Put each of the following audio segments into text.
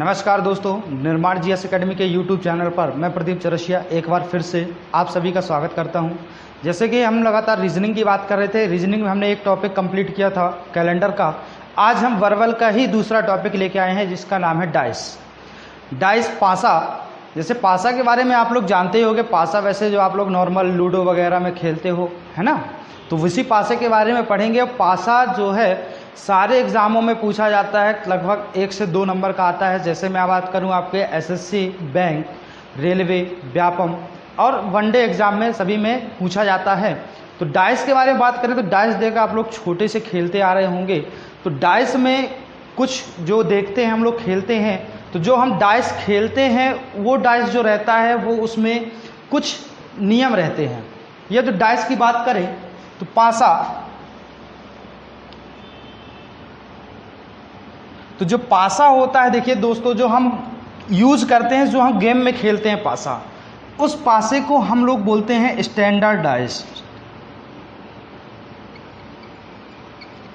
नमस्कार दोस्तों, निर्माण जीएस एकेडमी के यूट्यूब चैनल पर मैं प्रदीप चौरसिया एक बार फिर से आप सभी का स्वागत करता हूं। जैसे कि हम लगातार रीजनिंग की बात कर रहे थे, रीजनिंग में हमने एक टॉपिक कंप्लीट किया था कैलेंडर का। आज हम वर्बल का ही दूसरा टॉपिक लेके आए हैं जिसका नाम है डाइस पासा। जैसे पासा के बारे में आप लोग जानते ही होंगे। पासा वैसे जो आप लोग नॉर्मल लूडो वगैरह में खेलते हो, है ना, तो उसी पासे के बारे में पढ़ेंगे। पासा जो है सारे एग्ज़ामों में पूछा जाता है, लगभग 1 से 2 नंबर का आता है। जैसे मैं बात करूं आपके एसएससी, बैंक, रेलवे, व्यापम और वनडे एग्ज़ाम में सभी में पूछा जाता है। तो डाइस के बारे में बात करें तो डाइस देखकर आप लोग छोटे से खेलते आ रहे होंगे। तो डाइस में कुछ जो देखते हैं हम लोग खेलते हैं, तो जो हम डाइस खेलते हैं वो डाइस जो रहता है वो उसमें कुछ नियम रहते हैं। यह तो डाइस की बात करें तो पासा, तो जो पासा होता है, देखिए दोस्तों, जो हम यूज करते हैं, जो हम गेम में खेलते हैं पासा, उस पासे को हम लोग बोलते हैं स्टैंडर्ड डाइस।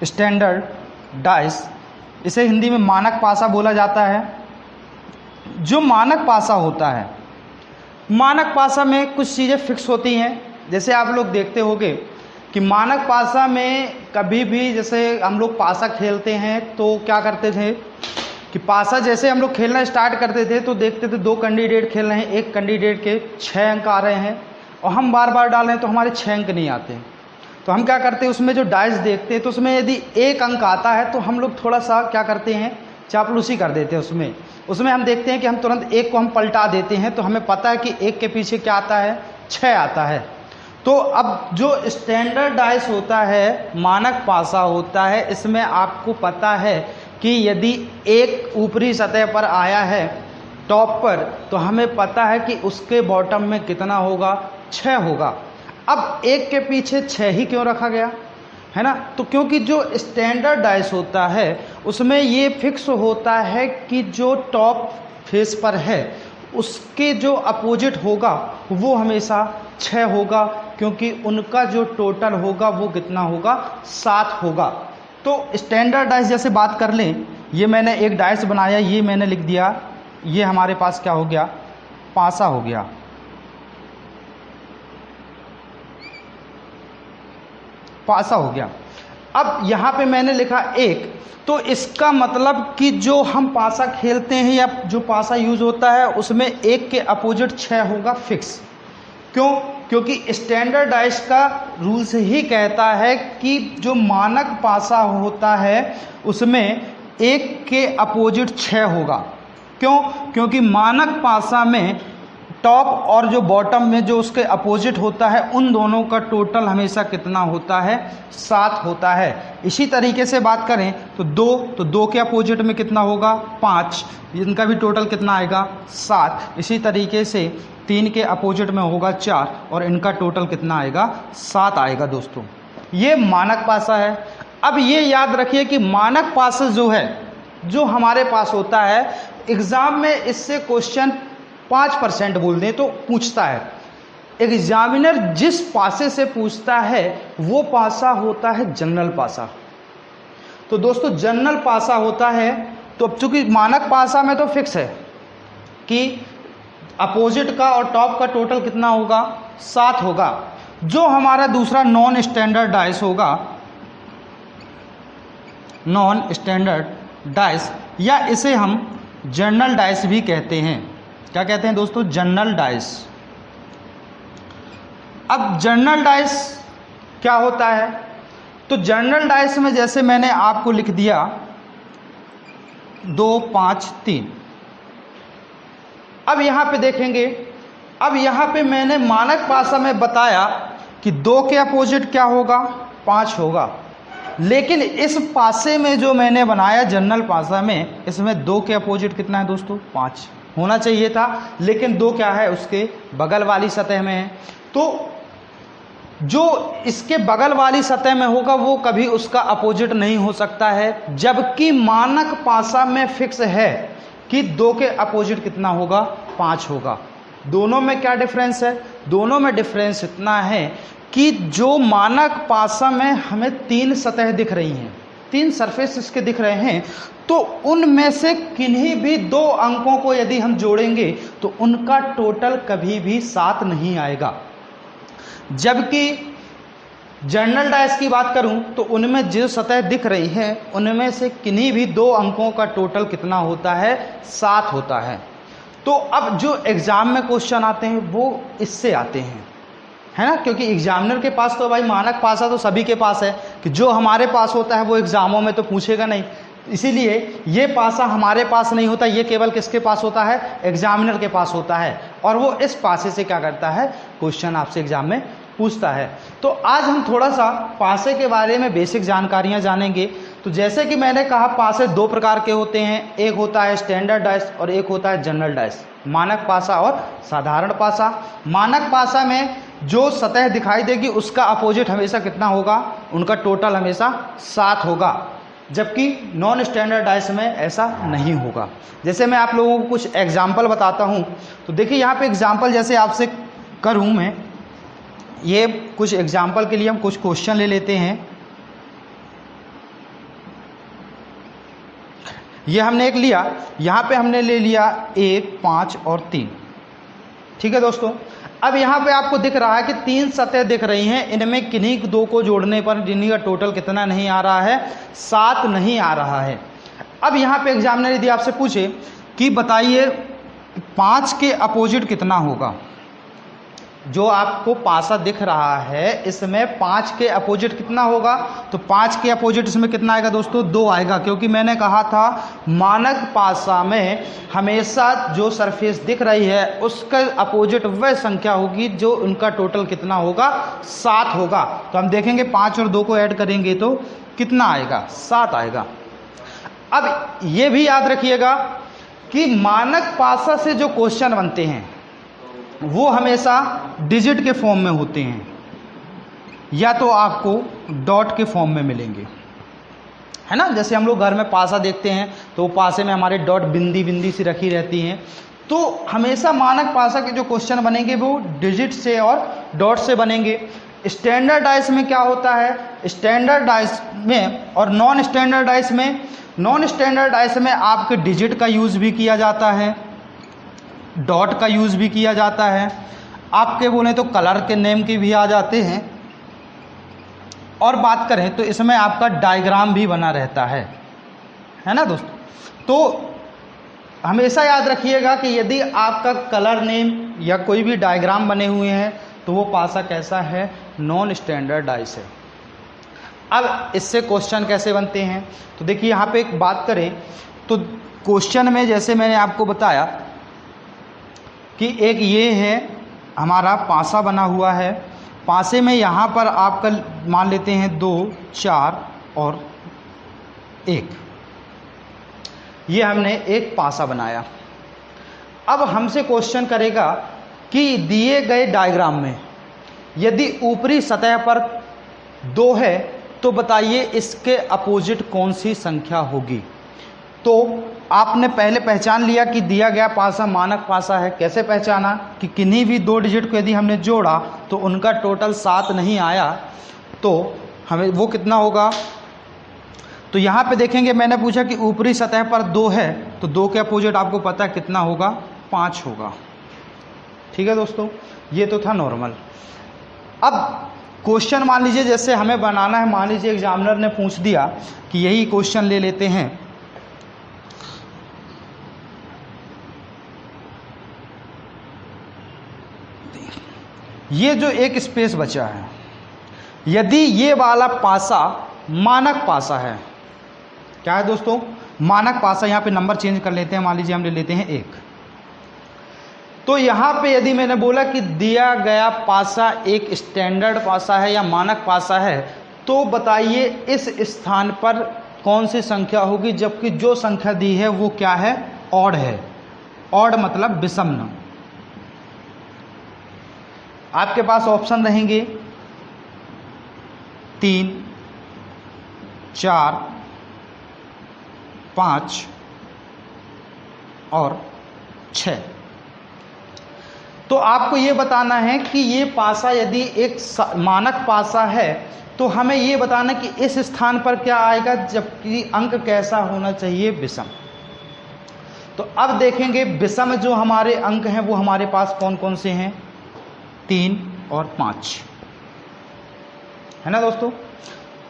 स्टैंडर्ड डाइस, इसे हिंदी में मानक पासा बोला जाता है। जो मानक पासा होता है, मानक पासा में कुछ चीज़ें फिक्स होती हैं। जैसे आप लोग देखते होंगे कि मानक पासा में कभी भी, जैसे हम लोग पासा खेलते हैं तो क्या करते थे कि पासा जैसे हम लोग खेलना स्टार्ट करते थे तो देखते थे 2 कैंडिडेट खेल रहे हैं, एक कैंडिडेट के 6 अंक आ रहे हैं और हम बार बार डाल रहे हैं तो हमारे 6 अंक नहीं आते। तो हम क्या करते हैं, उसमें जो डाइस देखते हैं तो उसमें यदि 1 अंक आता है तो हम लोग थोड़ा सा क्या करते हैं, चापलूसी कर देते हैं। उसमें हम देखते हैं कि हम तुरंत 1 को हम पलटा देते हैं, तो हमें पता है कि 1 के पीछे क्या आता है, 6 आता है। तो अब जो स्टैंडर्ड डाइस होता है, मानक पासा होता है, इसमें आपको पता है कि यदि एक ऊपरी सतह पर आया है टॉप पर, तो हमें पता है कि उसके बॉटम में कितना होगा, 6 होगा। अब 1 के पीछे 6 ही क्यों रखा गया, है ना? तो क्योंकि जो स्टैंडर्ड डाइस होता है उसमें ये फिक्स होता है कि जो टॉप फेस पर है उसके जो अपोजिट होगा वो हमेशा 6 होगा, क्योंकि उनका जो टोटल होगा वो कितना होगा, 7 होगा। तो स्टैंडर्ड डाइस जैसे बात कर लें, ये मैंने एक डाइस बनाया, ये मैंने लिख दिया, ये हमारे पास क्या हो गया, पासा हो गया। पासा हो गया। अब यहाँ पे मैंने लिखा 1, तो इसका मतलब कि जो हम पासा खेलते हैं या जो पासा यूज होता है उसमें 1 के अपोजिट 6 होगा फिक्स। क्यों? क्योंकि स्टैंडर्ड डाइस का रूल्स ही कहता है कि जो मानक पासा होता है उसमें 1 के अपोजिट 6 होगा। क्यों? क्योंकि मानक पासा में टॉप और जो बॉटम में जो उसके अपोजिट होता है उन दोनों का टोटल हमेशा कितना होता है, 7 होता है। इसी तरीके से बात करें तो 2 के अपोजिट में कितना होगा, 5, इनका भी टोटल कितना आएगा, 7। इसी तरीके से 3 के अपोजिट में होगा 4 और इनका टोटल कितना आएगा, 7 आएगा। दोस्तों, ये मानक पासा है। अब ये याद रखिए कि मानक पासा जो है, जो हमारे पास होता है, एग्ज़ाम में इससे क्वेश्चन 5% बोल दें तो पूछता है। एग्जामिनर जिस पासे से पूछता है वो पासा होता है जनरल पासा। तो दोस्तों, जनरल पासा होता है, तो अब चूंकि मानक पासा में तो फिक्स है कि अपोजिट का और टॉप का टोटल कितना होगा, 7 होगा। जो हमारा दूसरा नॉन स्टैंडर्ड डाइस होगा, नॉन स्टैंडर्ड डाइस, या इसे हम जनरल डाइस भी कहते हैं। क्या कहते हैं दोस्तों, जनरल डाइस। अब जनरल डाइस क्या होता है, तो जनरल डाइस में जैसे मैंने आपको लिख दिया 2, 5, 3। अब यहां पे देखेंगे, अब यहां पे मैंने मानक पासा में बताया कि 2 के अपोजिट क्या होगा, 5 होगा। लेकिन इस पासे में जो मैंने बनाया जनरल पासा में, इसमें 2 के अपोजिट कितना है दोस्तों, 5 होना चाहिए था, लेकिन 2 क्या है, उसके बगल वाली सतह में है। तो जो इसके बगल वाली सतह में होगा वो कभी उसका अपोजिट नहीं हो सकता है, जबकि मानक पासा में फिक्स है कि 2 के अपोजिट कितना होगा, 5 होगा। दोनों में क्या डिफरेंस है, दोनों में डिफरेंस इतना है कि जो मानक पासा में हमें 3 सतह दिख रही हैं, 3 सरफेस इसके दिख रहे हैं, तो उनमें से किन्हीं भी 2 अंकों को यदि हम जोड़ेंगे तो उनका टोटल कभी भी 7 नहीं आएगा। जबकि जनरल डाइस की बात करूं तो उनमें जो सतह दिख रही है उनमें से किन्हीं भी 2 अंकों का टोटल कितना होता है, 7 होता है। तो अब जो एग्जाम में क्वेश्चन आते हैं वो इससे आते हैं, है ना, क्योंकि एग्जामिनर के पास तो भाई मानक पासा तो सभी के पास है कि जो हमारे पास होता है वो एग्जामों में तो पूछेगा नहीं, इसीलिए ये पासा हमारे पास नहीं होता, ये केवल किसके पास होता है, एग्जामिनर के पास होता है, और वो इस पासे से क्या करता है, क्वेश्चन आपसे एग्जाम में पूछता है। तो आज हम थोड़ा सा पासे के बारे में बेसिक जानकारियां जानेंगे। तो जैसे कि मैंने कहा पासे 2 प्रकार के होते हैं, एक होता है स्टैंडर्ड डाइस और एक होता है जनरल डाइस, मानक पासा और साधारण पासा। मानक पासा में जो सतह दिखाई देगी उसका अपोजिट हमेशा कितना होगा, उनका टोटल हमेशा 7 होगा, जबकि नॉन स्टैंडर्ड डाइस में ऐसा नहीं होगा। जैसे मैं आप लोगों को कुछ एग्जाम्पल बताता हूँ। तो देखिए यहाँ पे एग्जाम्पल जैसे आपसे करूँ मैं, ये कुछ एग्जाम्पल के लिए हम कुछ क्वेश्चन ले लेते हैं। ये हमने एक लिया, यहाँ पे हमने ले लिया 1, 5 और 3, ठीक है दोस्तों। अब यहाँ पे आपको दिख रहा है कि 3 सतह दिख रही हैं, इनमें किन्हीं 2 को जोड़ने पर जिन्हीं का टोटल कितना नहीं आ रहा है, 7 नहीं आ रहा है। अब यहाँ पे एग्जामिनर यदि आपसे पूछे कि बताइए 5 के अपोजिट कितना होगा, जो आपको पासा दिख रहा है इसमें 5 के अपोजिट कितना होगा, तो 5 के अपोजिट इसमें कितना आएगा दोस्तों, 2 आएगा, क्योंकि मैंने कहा था मानक पासा में हमेशा जो सरफेस दिख रही है उसका अपोजिट वह संख्या होगी जो उनका टोटल कितना होगा, 7 होगा। तो हम देखेंगे 5 और 2 को ऐड करेंगे तो कितना आएगा, 7 आएगा। अब ये भी याद रखिएगा कि मानक पासा से जो क्वेश्चन बनते हैं वो हमेशा डिजिट के फॉर्म में होते हैं, या तो आपको डॉट के फॉर्म में मिलेंगे, है ना। जैसे हम लोग घर में पासा देखते हैं तो पासे में हमारे डॉट बिंदी बिंदी सी रखी रहती हैं। तो हमेशा मानक पासा के जो क्वेश्चन बनेंगे वो डिजिट से और डॉट से बनेंगे। स्टैंडर्ड डाइस में क्या होता है, स्टैंडर्ड डाइस में और नॉन स्टैंडर्ड डाइस में, नॉन स्टैंडर्ड डाइस में आपके डिजिट का यूज़ भी किया जाता है, डॉट का यूज़ भी किया जाता है, आपके बोले तो कलर के नेम के भी आ जाते हैं, और बात करें तो इसमें आपका डायग्राम भी बना रहता है ना दोस्तों। तो हमेशा याद रखिएगा कि यदि आपका कलर नेम या कोई भी डायग्राम बने हुए हैं तो वो पासा कैसा है, नॉन स्टैंडर्ड डाइस है। अब इससे क्वेश्चन कैसे बनते हैं, तो देखिए यहाँ पे एक बात करें तो क्वेश्चन में जैसे मैंने आपको बताया कि एक ये है हमारा पासा बना हुआ है, पासे में यहाँ पर आपका मान लेते हैं 2, 4 और 1, ये हमने एक पासा बनाया। अब हमसे क्वेश्चन करेगा कि दिए गए डायग्राम में यदि ऊपरी सतह पर 2 है तो बताइए इसके अपोजिट कौन सी संख्या होगी। तो आपने पहले पहचान लिया कि दिया गया पासा मानक पासा है। कैसे पहचाना कि किन्हीं भी 2 डिजिट को यदि हमने जोड़ा तो उनका टोटल 7 नहीं आया तो हमें वो कितना होगा। तो यहाँ पे देखेंगे मैंने पूछा कि ऊपरी सतह पर 2 है तो 2 के अपोजिट आपको पता है कितना होगा, 5 होगा। ठीक है दोस्तों, ये तो था नॉर्मल। अब क्वेश्चन मान लीजिए जैसे हमें बनाना है, मान लीजिए एग्जामिनर ने पूछ दिया कि यही क्वेश्चन ले लेते हैं। ये जो एक स्पेस बचा है, यदि ये वाला पासा मानक पासा है, क्या है दोस्तों, मानक पासा। यहाँ पे नंबर चेंज कर लेते हैं, मान लीजिए हम ले लेते हैं 1। तो यहाँ पे यदि मैंने बोला कि दिया गया पासा एक स्टैंडर्ड पासा है या मानक पासा है, तो बताइए इस स्थान पर कौन सी संख्या होगी, जबकि जो संख्या दी है वो क्या है, ऑड है। ऑड मतलब विषम। आपके पास ऑप्शन रहेंगे 3, 4, 5 और 6। तो आपको ये बताना है कि ये पासा यदि एक मानक पासा है तो तो हमें ये बताना कि इस स्थान पर क्या आएगा, जबकि अंक कैसा होना चाहिए, विषम। तो अब देखेंगे विषम जो हमारे अंक हैं वो हमारे पास कौन कौन से हैं, 3 और 5, है ना दोस्तों।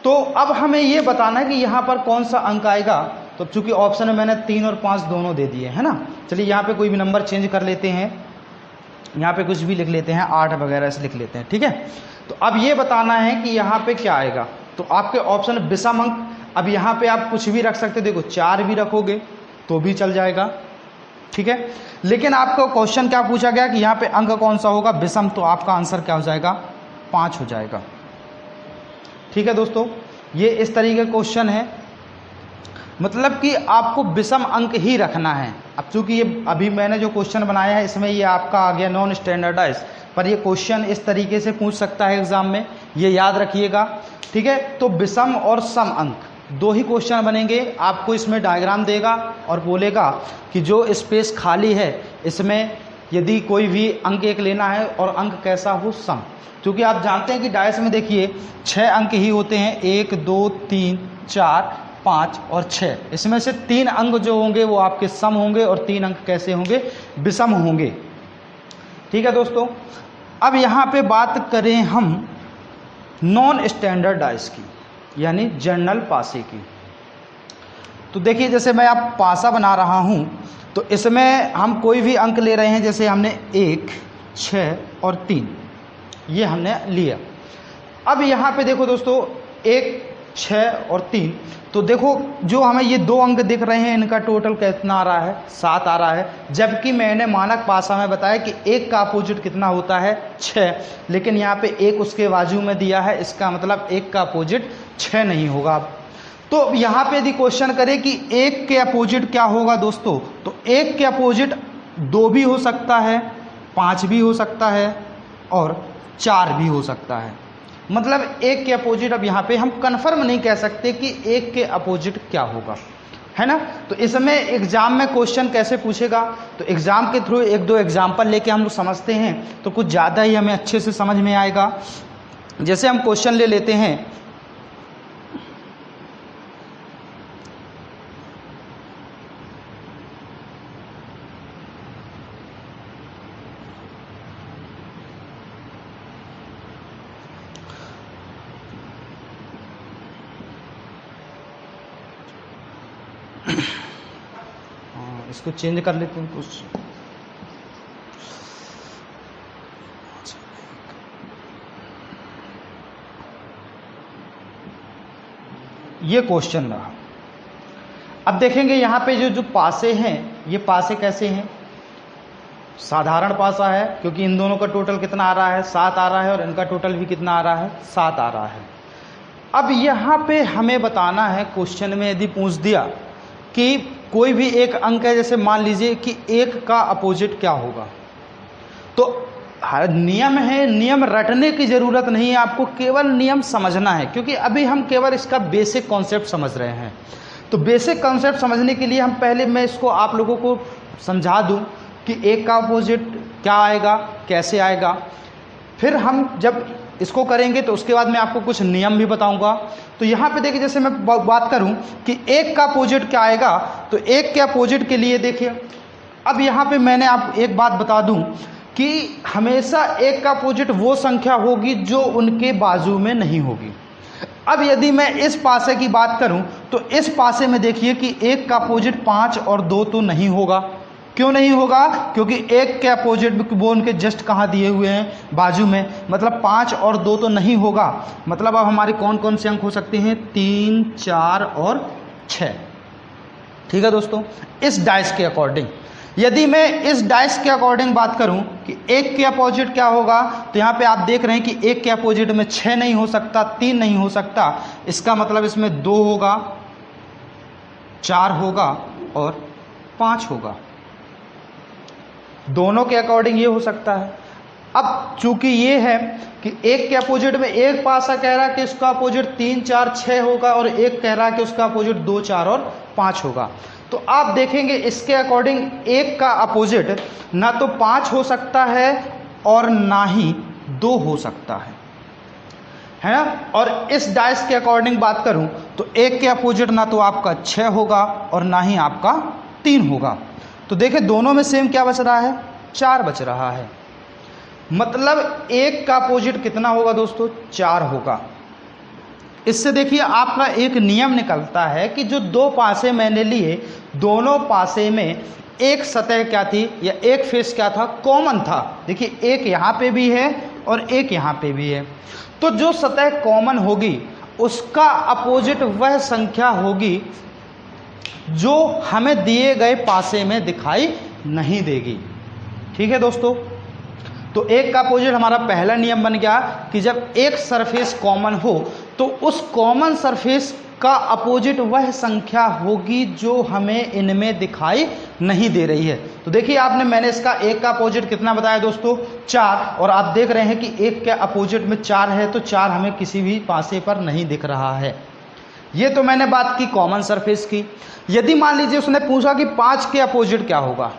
तो अब हमें ये बताना है कि यहाँ पर कौन सा अंक आएगा। तो चूंकि ऑप्शन में मैंने 3 और 5 दोनों दे दिए, है ना। चलिए यहाँ पे कोई भी नंबर चेंज कर लेते हैं, यहाँ पे कुछ भी लिख लेते हैं, 8 वगैरह से लिख लेते हैं, ठीक है। तो अब ये बताना है कि यहाँ पे क्या आएगा। तो आपके ऑप्शन विषम अंक, अब यहाँ पे आप कुछ भी रख सकते, देखो 4 भी रखोगे तो भी चल जाएगा, ठीक है। लेकिन आपको क्वेश्चन क्या पूछा गया कि यहाँ पे अंक कौन सा होगा, विषम, तो आपका आंसर क्या हो जाएगा, 5 हो जाएगा, ठीक है दोस्तों। ये इस तरीके का क्वेश्चन है, मतलब कि आपको विषम अंक ही रखना है। अब चूंकि ये अभी मैंने जो क्वेश्चन बनाया है इसमें ये आपका आ गया नॉन स्टैंडर्डाइज, पर ये क्वेश्चन इस तरीके से पूछ सकता है एग्जाम में, ये याद रखिएगा, ठीक है। तो विषम और सम अंक 2 ही क्वेश्चन बनेंगे। आपको इसमें डायग्राम देगा और बोलेगा कि जो स्पेस खाली है इसमें यदि कोई भी अंक एक लेना है और अंक कैसा हो, सम। क्योंकि आप जानते हैं कि डायस में देखिए 6 अंक ही होते हैं, 1 2 3 4 5 और 6। इसमें से 3 अंक जो होंगे वो आपके सम होंगे और 3 अंक कैसे होंगे, विषम होंगे, ठीक है दोस्तों। अब यहाँ पे बात करें हम नॉन स्टैंडर्डाइज की, यानी जनरल पासे की। तो देखिए जैसे मैं अब पासा बना रहा हूँ, तो इसमें हम कोई भी अंक ले रहे हैं, जैसे हमने 1 6 और 3 ये हमने लिया। अब यहाँ पे देखो दोस्तों 1 6 और 3, तो देखो जो हमें ये 2 अंक दिख रहे हैं इनका टोटल कितना आ रहा है, 7 आ रहा है। जबकि मैंने मानक पासा में बताया कि 1 का अपोजिट कितना होता है, 6, लेकिन यहाँ पे 1 उसके बाजू में दिया है, इसका मतलब 1 का अपोजिट 6 नहीं होगा। तो यहाँ पे यदि क्वेश्चन करें कि 1 के अपोजिट क्या होगा दोस्तों, तो 1 के अपोजिट 2 भी हो सकता है, 5 भी हो सकता है और 4 भी हो सकता है। मतलब 1 के अपोजिट, अब यहाँ पे हम कंफर्म नहीं कह सकते कि 1 के अपोजिट क्या होगा, है ना। तो इसमें एग्जाम में क्वेश्चन कैसे पूछेगा, तो एग्जाम के थ्रू 1-2 एग्जाम्पल लेके हम लोग समझते हैं तो कुछ ज़्यादा ही हमें अच्छे से समझ में आएगा। जैसे हम क्वेश्चन ले लेते हैं, इसको चेंज कर लेते हैं कुछ। ये क्वेश्चन रहा। अब देखेंगे यहाँ पे जो पासे हैं, ये पासे कैसे हैं, साधारण पासा है, क्योंकि इन दोनों का टोटल कितना आ रहा है, 7 आ रहा है, और इनका टोटल भी कितना आ रहा है, 7 आ रहा है। अब यहाँ पे हमें बताना है, क्वेश्चन में यदि पूछ दिया कि कोई भी एक अंक है, जैसे मान लीजिए कि 1 का अपोजिट क्या होगा, तो नियम है, नियम रटने की ज़रूरत नहीं है, आपको केवल नियम समझना है, क्योंकि अभी हम केवल इसका बेसिक कॉन्सेप्ट समझ रहे हैं। तो बेसिक कॉन्सेप्ट समझने के लिए हम पहले मैं इसको आप लोगों को समझा दूं कि 1 का अपोजिट क्या आएगा, कैसे आएगा। फिर हम जब इसको करेंगे तो उसके बाद मैं आपको कुछ नियम भी बताऊंगा। तो यहाँ पे देखिए, जैसे मैं बात करूं कि 1 का अपोजिट क्या आएगा, तो 1 के अपोजिट के लिए देखिए, अब यहाँ पे मैंने आप एक बात बता दूं कि हमेशा 1 का अपोजिट वो संख्या होगी जो उनके बाजू में नहीं होगी। अब यदि मैं इस पासे की बात करूं तो इस पासे में देखिए कि 1 का अपोजिट 5 और 2 तो नहीं होगा। क्यों नहीं होगा, क्योंकि 1 के अपोजिट वो उनके जस्ट कहाँ दिए हुए हैं, बाजू में, मतलब 5 और 2 तो नहीं होगा। मतलब अब हमारे कौन कौन से अंक हो सकते हैं, 3 4 और 6। ठीक है दोस्तों, इस डाइस के अकॉर्डिंग यदि मैं इस डाइस के अकॉर्डिंग बात करूं कि 1 के अपोजिट क्या होगा, तो यहाँ पे आप देख रहे हैं कि 1 के अपोजिट में 6 नहीं हो सकता, 3 नहीं हो सकता, इसका मतलब इसमें 2 होगा, 4 होगा और 5 होगा। दोनों के अकॉर्डिंग ये हो सकता है। अब चूंकि ये है कि 1 के अपोजिट में एक पासा कह रहा है कि उसका अपोजिट 3 4 6 होगा और एक कह रहा है कि उसका अपोजिट 2 4 और 5 होगा, तो आप देखेंगे इसके अकॉर्डिंग 1 का अपोजिट ना तो 5 हो सकता है और ना ही 2 हो सकता है ना। और इस डाइस के अकॉर्डिंग बात करूं तो 1 के अपोजिट ना तो आपका 6 होगा और ना ही आपका 3 होगा। तो देखिए दोनों में सेम क्या बच रहा है, 4 बच रहा है। मतलब 1 का अपोजिट कितना होगा दोस्तों, 4 होगा। इससे देखिए आपका एक नियम निकलता है कि जो 2 पासे मैंने लिए, दोनों पासे में एक सतह क्या थी या एक फेस क्या था, कॉमन था। देखिए एक यहाँ पे भी है और एक यहाँ पे भी है। तो जो सतह कॉमन होगी उसका अपोजिट वह संख्या होगी जो हमें दिए गए पासे में दिखाई नहीं देगी। ठीक है दोस्तों। तो 1 का अपोजिट हमारा पहला नियम बन गया कि जब एक सरफेस कॉमन हो तो उस कॉमन सरफेस का अपोजिट वह संख्या होगी जो हमें इनमें दिखाई नहीं दे रही है। तो देखिए आपने, मैंने इसका 1 का अपोजिट कितना बताया दोस्तों, 4, और आप देख रहे हैं कि 1 के अपोजिट में 4 है, तो 4 हमें किसी भी पासे पर नहीं दिख रहा है। ये तो मैंने बात की कॉमन सरफेस की। यदि मान लीजिए उसने पूछा कि 5 के अपोजिट क्या होगा,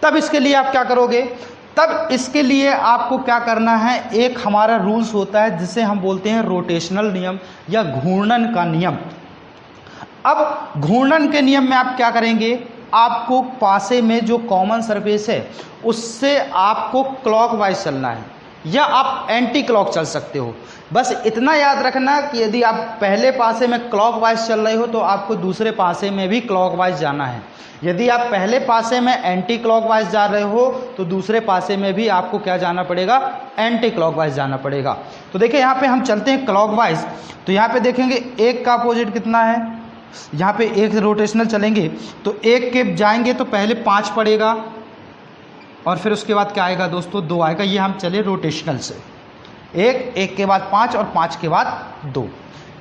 तब इसके लिए आप क्या करोगे, तब इसके लिए आपको क्या करना है, एक हमारा रूल्स होता है जिसे हम बोलते हैं रोटेशनल नियम या घूर्णन का नियम। अब घूर्णन के नियम में आप क्या करेंगे, आपको पासे में जो कॉमन सरफेस है उससे आपको क्लॉकवाइज चलना है या आप एंटी क्लॉक चल सकते हो। बस इतना याद रखना कि यदि आप पहले पासे में क्लॉकवाइज चल रहे हो तो आपको दूसरे पासे में भी क्लॉकवाइज जाना है। यदि आप पहले पासे में एंटी क्लॉकवाइज जा रहे हो तो दूसरे पासे में भी आपको क्या जाना पड़ेगा, एंटी क्लॉकवाइज जाना पड़ेगा। तो देखिए यहाँ पे हम चलते हैं क्लॉकवाइज। तो यहाँ पे देखेंगे 1 का अपोजिट कितना है, यहाँ पे 1 रोटेशनल चलेंगे तो 1 के जाएंगे तो पहले 5 पड़ेगा और फिर उसके बाद क्या आएगा दोस्तों, 2 आएगा। ये हम चले रोटेशनल से, 1 के बाद 5 और 5 के बाद 2।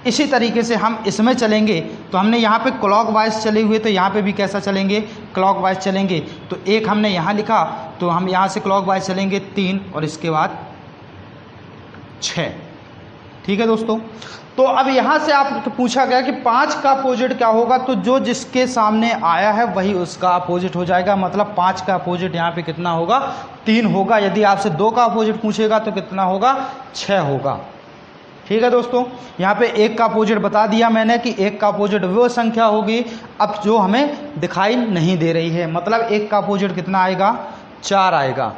इसी तरीके से हम इसमें चलेंगे तो हमने यहाँ पे क्लॉकवाइज चले हुए, तो यहाँ पे भी कैसा चलेंगे, क्लॉकवाइज चलेंगे। तो 1 हमने यहाँ लिखा तो हम यहाँ से क्लॉकवाइज चलेंगे 3 और इसके बाद 6। ठीक है दोस्तों। तो अब यहाँ से आप पूछा गया कि 5 का अपोजिट क्या होगा, तो जो जिसके सामने आया है वही उसका अपोजिट हो जाएगा। मतलब 5 का अपोजिट यहाँ पे कितना होगा, 3 होगा। यदि आपसे 2 का अपोजिट पूछेगा तो कितना होगा, 6 होगा। ठीक है दोस्तों। यहाँ पे 1 का अपोजिट बता दिया मैंने कि 1 का अपोजिट वो संख्या होगी अब जो हमें दिखाई नहीं दे रही है। मतलब 1 का अपोजिट कितना आएगा, 4 आएगा।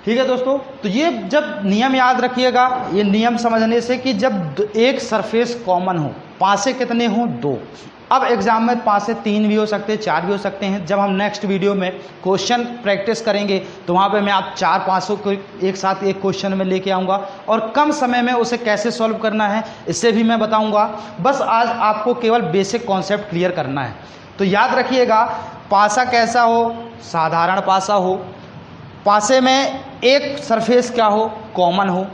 ठीक है दोस्तों। तो ये जब नियम याद रखिएगा, ये नियम समझने से कि जब एक सरफेस कॉमन हो, पासे कितने हों, 2। अब एग्जाम में पासे 3 भी हो सकते हैं, 4 भी हो सकते हैं। जब हम नेक्स्ट वीडियो में क्वेश्चन प्रैक्टिस करेंगे तो वहाँ पे मैं आप 4 पासों को एक साथ एक क्वेश्चन में लेके आऊँगा और कम समय में उसे कैसे सॉल्व करना है इससे भी मैं बताऊँगा। बस आज आपको केवल बेसिक कॉन्सेप्ट क्लियर करना है। तो याद रखिएगा, पासा कैसा हो, साधारण पासा हो, पासे में एक सरफेस क्या हो, कॉमन हो।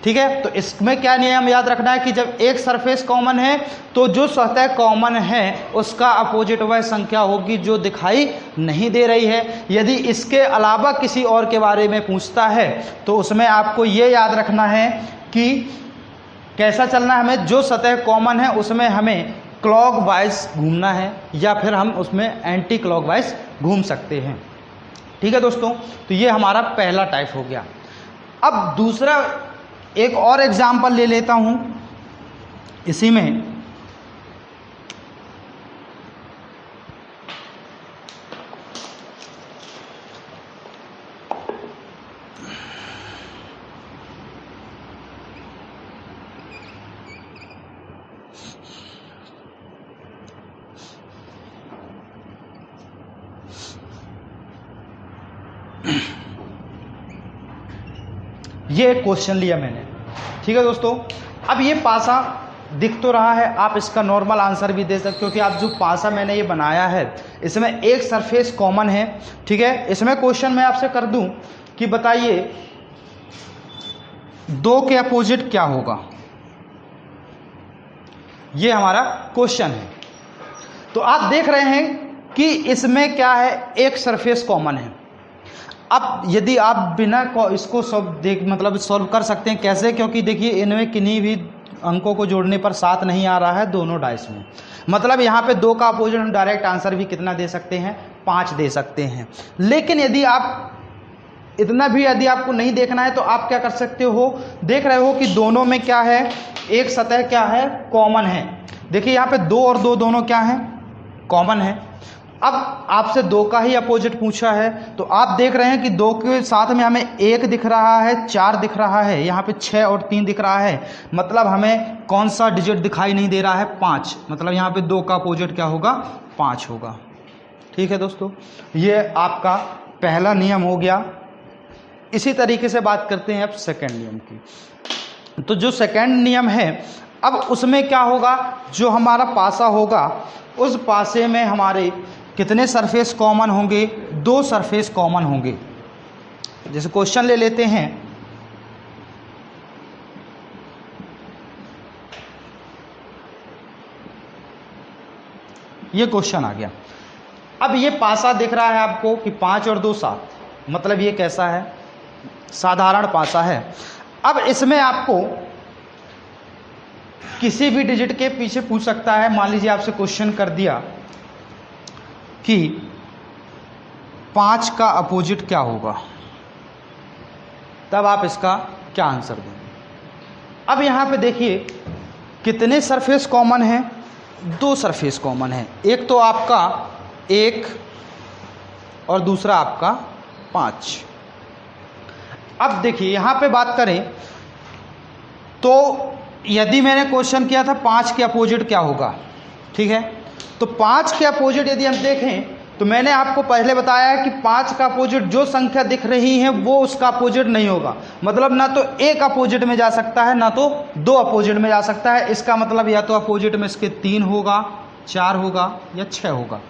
ठीक है। तो इसमें क्या नियम याद रखना है कि जब एक सरफेस कॉमन है तो जो सतह कॉमन है उसका अपोजिट वह संख्या होगी जो दिखाई नहीं दे रही है। यदि इसके अलावा किसी और के बारे में पूछता है तो उसमें आपको ये याद रखना है कि कैसा चलना है हमें, जो सतह कॉमन है उसमें हमें क्लॉकवाइज घूमना है या फिर हम उसमें एंटी क्लॉकवाइज घूम सकते हैं। ठीक है दोस्तों। तो ये हमारा पहला टाइप हो गया। अब दूसरा एक और एग्जाम्पल ले लेता हूं इसी में। ये एक क्वेश्चन लिया मैंने। ठीक है दोस्तों। अब ये पासा दिख तो रहा है, आप इसका नॉर्मल आंसर भी दे सकते हो क्योंकि आप जो पासा मैंने ये बनाया है इसमें एक सरफेस कॉमन है। ठीक है। इसमें क्वेश्चन मैं आपसे कर दूं कि बताइए 2 के अपोजिट क्या होगा, ये हमारा क्वेश्चन है। तो आप देख रहे हैं कि इसमें क्या है, एक सरफेस कॉमन है। अब यदि आप बिना इसको सॉल्व कर सकते हैं कैसे, क्योंकि देखिए इनमें किन्हीं भी अंकों को जोड़ने पर 7 नहीं आ रहा है दोनों डाइस में। मतलब यहाँ पे 2 का अपोजिट हम डायरेक्ट आंसर भी कितना दे सकते हैं, 5 दे सकते हैं। लेकिन यदि आप इतना भी यदि आपको नहीं देखना है तो आप क्या कर सकते हो, देख रहे हो कि दोनों में क्या है, एक सतह क्या है, कॉमन है। देखिए यहाँ पे 2 और 2 दोनों क्या है, कॉमन है। अब आपसे 2 का ही अपोजिट पूछा है, तो आप देख रहे हैं कि 2 के साथ में हमें 1 दिख रहा है, 4 दिख रहा है, यहाँ पे 6 और 3 दिख रहा है। मतलब हमें कौन सा डिजिट दिखाई नहीं दे रहा है, 5। मतलब यहाँ पे 2 का अपोजिट क्या होगा, 5 होगा। ठीक है दोस्तों, ये आपका पहला नियम हो गया। इसी तरीके से बात करते हैं अब सेकेंड नियम की। तो जो सेकेंड नियम है, अब उसमें क्या होगा, जो हमारा पासा होगा उस पासे में हमारे कितने सरफेस कॉमन होंगे, 2 सरफेस कॉमन होंगे। जैसे क्वेश्चन ले लेते हैं, ये क्वेश्चन आ गया। अब ये पासा दिख रहा है आपको कि 5 और 2 7, मतलब ये कैसा है, साधारण पासा है। अब इसमें आपको किसी भी डिजिट के पीछे पूछ सकता है। मान लीजिए आपसे क्वेश्चन कर दिया कि 5 का अपोजिट क्या होगा, तब आप इसका क्या आंसर देंगे। अब यहाँ पे देखिए कितने सरफेस कॉमन हैं, 2 सरफेस कॉमन है। एक तो आपका 1 और दूसरा आपका 5। अब देखिए यहाँ पे बात करें तो यदि मैंने क्वेश्चन किया था 5 के अपोजिट क्या होगा, ठीक है, तो 5 के अपोजिट यदि हम देखें तो मैंने आपको पहले बताया है कि 5 का अपोजिट जो संख्या दिख रही है वो उसका अपोजिट नहीं होगा। मतलब ना तो 1 अपोजिट में जा सकता है, ना तो 2 अपोजिट में जा सकता है। इसका मतलब या तो अपोजिट में इसके 3 होगा, 4 होगा या 6 होगा।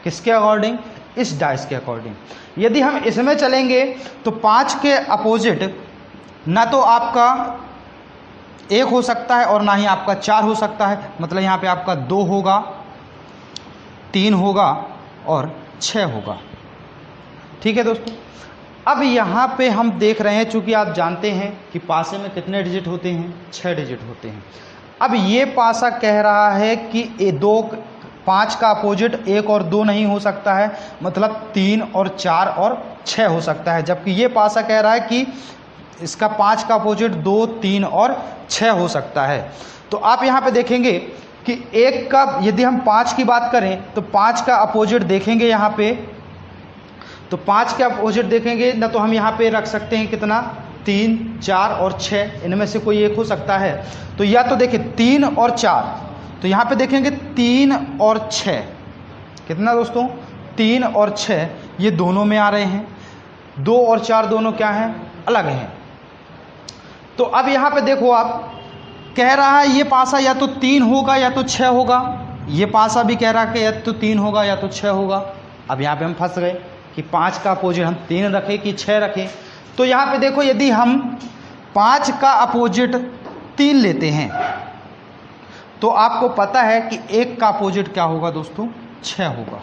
किसके अकॉर्डिंग, इस डाइस के अकॉर्डिंग। यदि हम इसमें चलेंगे तो 5 के अपोजिट ना तो आपका 1 हो सकता है और ना ही आपका 4 हो सकता है। मतलब यहाँ पे आपका 2 होगा, 3 होगा और 6 होगा। ठीक है दोस्तों, अब यहाँ पे हम देख रहे हैं, चूंकि आप जानते हैं कि पासे में कितने डिजिट होते हैं, 6 डिजिट होते हैं। अब ये पासा कह रहा है कि 5 का अपोजिट 1 और 2 नहीं हो सकता है, मतलब 3 और 4 और 6 हो सकता है। जबकि ये पासा कह रहा है कि इसका 5 का अपोजिट 2, 3 और 6 हो सकता है। तो आप यहाँ पे देखेंगे कि 1 का, यदि हम 5 की बात करें तो 5 का अपोजिट देखेंगे यहाँ पे, तो 5 के अपोजिट देखेंगे ना तो हम यहाँ पे रख सकते हैं कितना, 3, 4 और 6, इनमें से कोई एक हो सकता है। तो या तो देखिए 3 और 4, तो यहाँ पे देखेंगे 3 और 6, कितना दोस्तों, 3 और 6 ये दोनों में आ रहे हैं। 2 और 4 दोनों क्या हैं, अलग हैं। तो अब यहाँ पे देखो, आप कह रहा है ये पासा या तो 3 होगा या तो 6 होगा। ये पासा भी कह रहा है कि या तो 3 होगा या तो 6 होगा। अब यहाँ पे हम फंस गए कि 5 का अपोजिट हम 3 रखें कि 6 रखें। तो यहाँ पे देखो, यदि हम 5 का अपोजिट 3 लेते हैं तो आपको पता है कि 1 का अपोजिट क्या होगा दोस्तों, 6 होगा।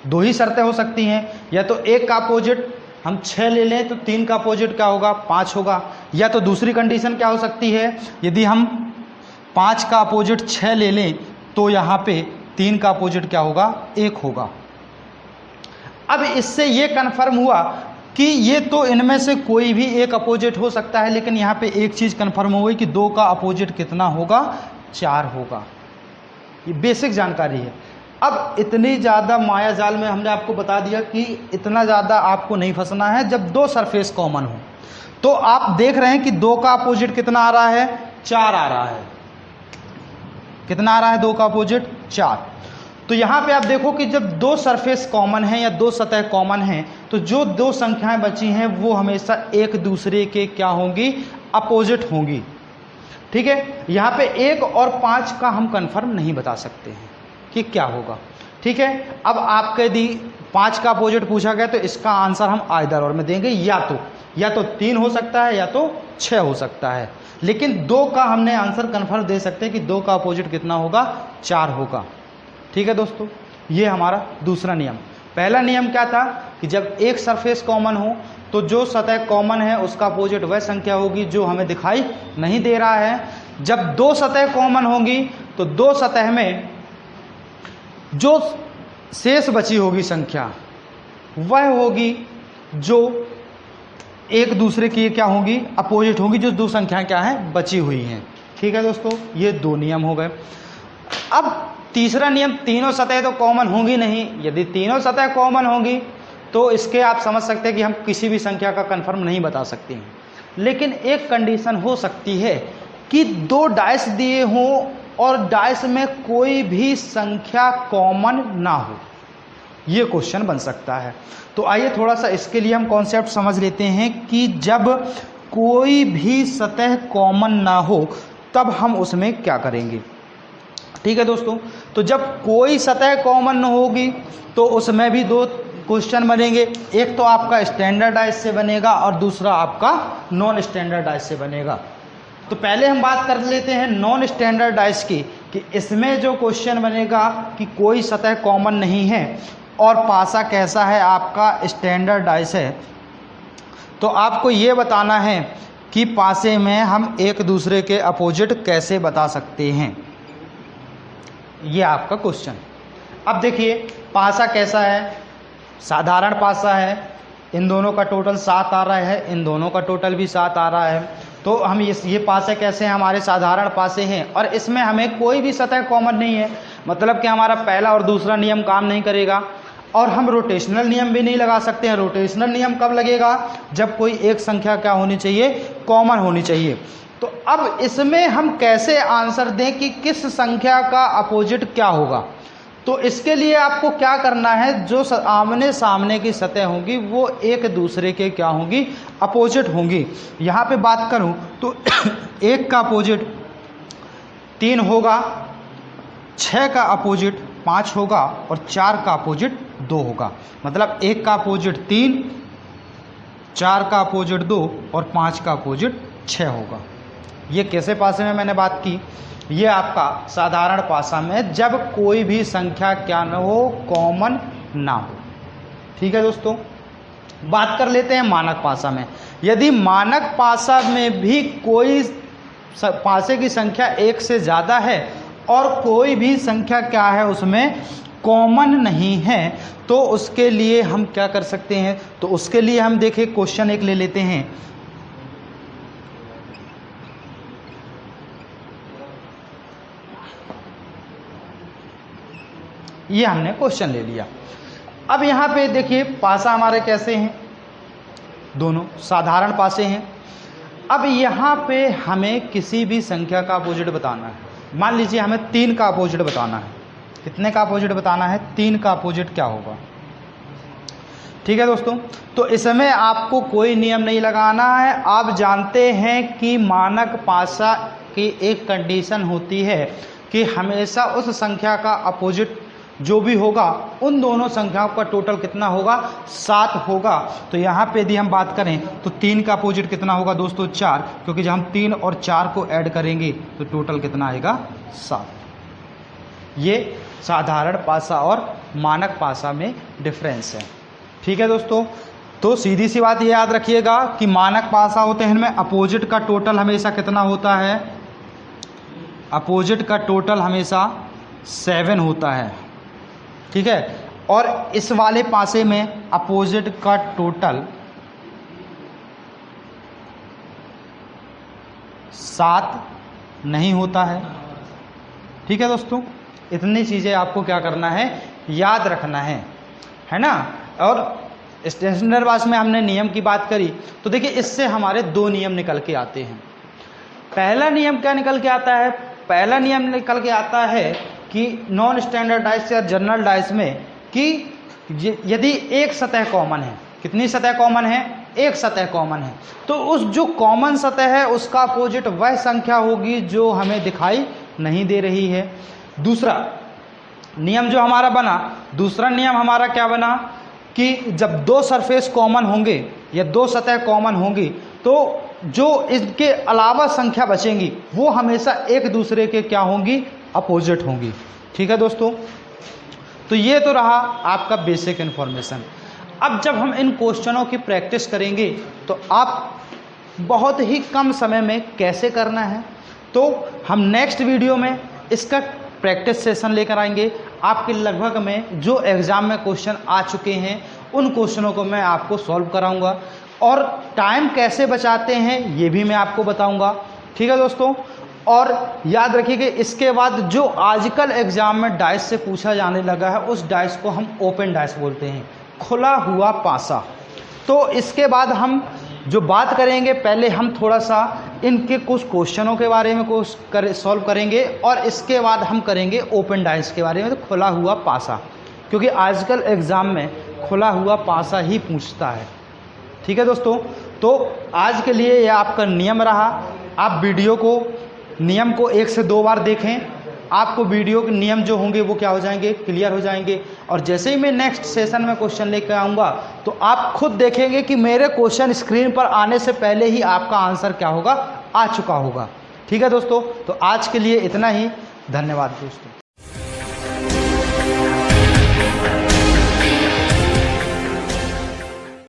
2 ही शर्तें हो सकती हैं, या तो 1 का अपोजिट हम 6 ले लें तो 3 का अपोजिट क्या होगा, 5 होगा। या तो दूसरी कंडीशन क्या हो सकती है, यदि हम 5 का अपोजिट 6 ले लें तो यहाँ पे 3 का अपोजिट क्या होगा, 1 होगा। अब इससे ये कन्फर्म हुआ कि ये तो इनमें से कोई भी एक अपोजिट हो सकता है, लेकिन यहाँ पे एक चीज़ कन्फर्म हो गई कि 2 का अपोजिट कितना होगा, 4 होगा। ये बेसिक जानकारी है। अब इतनी ज़्यादा माया जाल में हमने आपको बता दिया कि इतना ज़्यादा आपको नहीं फंसना है। जब 2 सरफेस कॉमन हो तो आप देख रहे हैं कि 2 का अपोजिट कितना आ रहा है, 4 आ रहा है। कितना आ रहा है 2 का अपोजिट, 4। तो यहाँ पे आप देखो कि जब 2 सरफेस कॉमन हैं या 2 सतह कॉमन हैं तो जो 2 संख्याएं बची हैं वो हमेशा एक दूसरे के क्या होंगी, अपोजिट होंगी। ठीक है, यहाँ पे 1 और 5 का हम कंफर्म नहीं बता सकते हैं कि क्या होगा। ठीक है, अब आपके यदि 5 का अपोजिट पूछा गया तो इसका आंसर हम आइदर और में देंगे, या तो 3 हो सकता है या तो 6 हो सकता है। लेकिन 2 का हमने आंसर कंफर्म दे सकते हैं कि 2 का अपोजिट कितना होगा, 4 होगा। ठीक है दोस्तों, ये हमारा दूसरा नियम। पहला नियम क्या था कि जब एक सरफेस कॉमन हो तो जो सतह कॉमन है उसका अपोजिट वह संख्या होगी जो हमें दिखाई नहीं दे रहा है। जब 2 सतह कॉमन होंगी तो 2 सतह में जो शेष बची होगी संख्या वह होगी जो एक दूसरे की क्या होंगी, अपोजिट होंगी, जो दो संख्याएं क्या हैं, बची हुई हैं। ठीक है दोस्तों, ये दो नियम हो गए। अब तीसरा नियम, तीनों सतह तो कॉमन होंगी नहीं। यदि तीनों सतह कॉमन होंगी तो इसके आप समझ सकते हैं कि हम किसी भी संख्या का कन्फर्म नहीं बता सकते हैं। लेकिन एक कंडीशन हो सकती है कि दो डाइस दिए हों और डाइस में कोई भी संख्या कॉमन ना हो, ये क्वेश्चन बन सकता है। तो आइए थोड़ा सा इसके लिए हम कॉन्सेप्ट समझ लेते हैं कि जब कोई भी सतह कॉमन ना हो तब हम उसमें क्या करेंगे। ठीक है दोस्तों, तो जब कोई सतह कॉमन न होगी तो उसमें भी दो क्वेश्चन बनेंगे। एक तो आपका स्टैंडर्डाइज से बनेगा और दूसरा आपका नॉन स्टैंडर्डाइज से बनेगा। तो पहले हम बात कर लेते हैं नॉन स्टैंडर्डाइज की, कि इसमें जो क्वेश्चन बनेगा कि कोई सतह कॉमन नहीं है और पासा कैसा है, आपका स्टैंडर्डाइज है। तो आपको ये बताना है कि पासे में हम एक दूसरे के अपोजिट कैसे बता सकते हैं, ये आपका क्वेश्चन। अब देखिए पासा कैसा है, साधारण पासा है, इन दोनों का टोटल 7 आ रहा है, इन दोनों का टोटल भी 7 आ रहा है। तो हम ये पासे कैसे हैं, हमारे साधारण पासे हैं और इसमें हमें कोई भी सतह कॉमन नहीं है, मतलब कि हमारा पहला और दूसरा नियम काम नहीं करेगा। और हम रोटेशनल नियम भी नहीं लगा सकते हैं। रोटेशनल नियम कब लगेगा, जब कोई एक संख्या क्या होनी चाहिए, कॉमन होनी चाहिए। तो अब इसमें हम कैसे आंसर दें कि किस संख्या का अपोजिट क्या होगा। तो इसके लिए आपको क्या करना है, जो आमने सामने की सतह होंगी वो एक दूसरे के क्या होंगी, अपोजिट होंगी। यहाँ पे बात करूँ तो एक का अपोजिट 3 होगा, 6 का अपोजिट 5 होगा और 4 का अपोजिट 2 होगा। मतलब एक का अपोजिट 3, 4 का अपोजिट 2 और 5 का अपोजिट 6 होगा। ये कैसे पासे में मैंने बात की, ये आपका साधारण पासा में जब कोई भी संख्या क्या न हो, कॉमन ना हो। ठीक है दोस्तों, बात कर लेते हैं मानक पासा में। यदि मानक पासा में भी कोई पासे की संख्या एक से ज़्यादा है और कोई भी संख्या क्या है उसमें कॉमन नहीं है, तो उसके लिए हम क्या कर सकते हैं। तो उसके लिए हम देखिए क्वेश्चन एक ले लेते हैं। ये हमने क्वेश्चन ले लिया। अब यहाँ पे देखिए पासा हमारे कैसे हैं, दोनों साधारण पासे हैं। अब यहाँ पे हमें किसी भी संख्या का अपोजिट बताना है। मान लीजिए हमें 3 का अपोजिट बताना है। कितने का अपोजिट बताना है, 3 का अपोजिट क्या होगा। ठीक है दोस्तों, तो इसमें आपको कोई नियम नहीं लगाना है। आप जानते हैं कि मानक पासा की एक कंडीशन होती है कि हमेशा उस संख्या का अपोजिट जो भी होगा उन दोनों संख्याओं का टोटल कितना होगा, 7 होगा। तो यहाँ पे यदि हम बात करें तो 3 का अपोजिट कितना होगा दोस्तों, 4, क्योंकि जब हम 3 और 4 को ऐड करेंगे तो टोटल कितना आएगा, 7। ये साधारण पासा और मानक पासा में डिफरेंस है। ठीक है दोस्तों, तो सीधी सी बात ये याद रखिएगा कि मानक पासा होते हैं इनमें अपोजिट का टोटल हमेशा कितना होता है, अपोजिट का टोटल हमेशा 7 होता है। ठीक है, और इस वाले पासे में अपोजिट का टोटल 7 नहीं होता है। ठीक है दोस्तों, इतनी चीज़ें आपको क्या करना है, याद रखना है ना। और स्टैंडर्ड पास में हमने नियम की बात करी तो देखिए इससे हमारे 2 नियम निकल के आते हैं। पहला नियम क्या निकल के आता है, पहला नियम निकल के आता है कि नॉन स्टैंडर्डाइज या जनरल डाइज में कि यदि एक सतह कॉमन है, कितनी सतह कॉमन है, एक सतह कॉमन है, तो उस जो कॉमन सतह है उसका अपोजिट वह संख्या होगी जो हमें दिखाई नहीं दे रही है। दूसरा नियम जो हमारा बना, दूसरा नियम हमारा क्या बना कि जब 2 सरफेस कॉमन होंगे या 2 सतह कॉमन होंगी तो जो इसके अलावा संख्या बचेंगी वो हमेशा एक दूसरे के क्या होंगी, अपोजिट होंगी। ठीक है दोस्तों, तो ये तो रहा आपका बेसिक इन्फॉर्मेशन। अब जब हम इन क्वेश्चनों की प्रैक्टिस करेंगे तो आप बहुत ही कम समय में कैसे करना है, तो हम नेक्स्ट वीडियो में इसका प्रैक्टिस सेशन लेकर आएंगे। आपके लगभग में जो एग्ज़ाम में क्वेश्चन आ चुके हैं उन क्वेश्चनों को मैं आपको सॉल्व कराऊंगा। और टाइम कैसे बचाते हैं ये भी मैं आपको बताऊंगा। ठीक है दोस्तों, और याद रखिए कि इसके बाद जो आजकल एग्जाम में डाइस से पूछा जाने लगा है उस डाइस को हम ओपन डाइस बोलते हैं, खुला हुआ पासा। तो इसके बाद हम जो बात करेंगे, पहले हम थोड़ा सा इनके कुछ क्वेश्चनों के बारे में सॉल्व करेंगे और इसके बाद हम करेंगे ओपन डाइस के बारे में, तो खुला हुआ पासा, क्योंकि आजकल एग्ज़ाम में खुला हुआ पासा ही पूछता है। ठीक है दोस्तों, तो आज के लिए यह आपका नियम रहा। आप वीडियो को नियम को 1 से 2 बार देखें, आपको वीडियो के नियम जो होंगे वो क्या हो जाएंगे, क्लियर हो जाएंगे। और जैसे ही मैं नेक्स्ट सेशन में क्वेश्चन लेकर आऊँगा तो आप खुद देखेंगे कि मेरे क्वेश्चन स्क्रीन पर आने से पहले ही आपका आंसर क्या होगा, आ चुका होगा। ठीक है दोस्तों, तो आज के लिए इतना ही। धन्यवाद दोस्तों।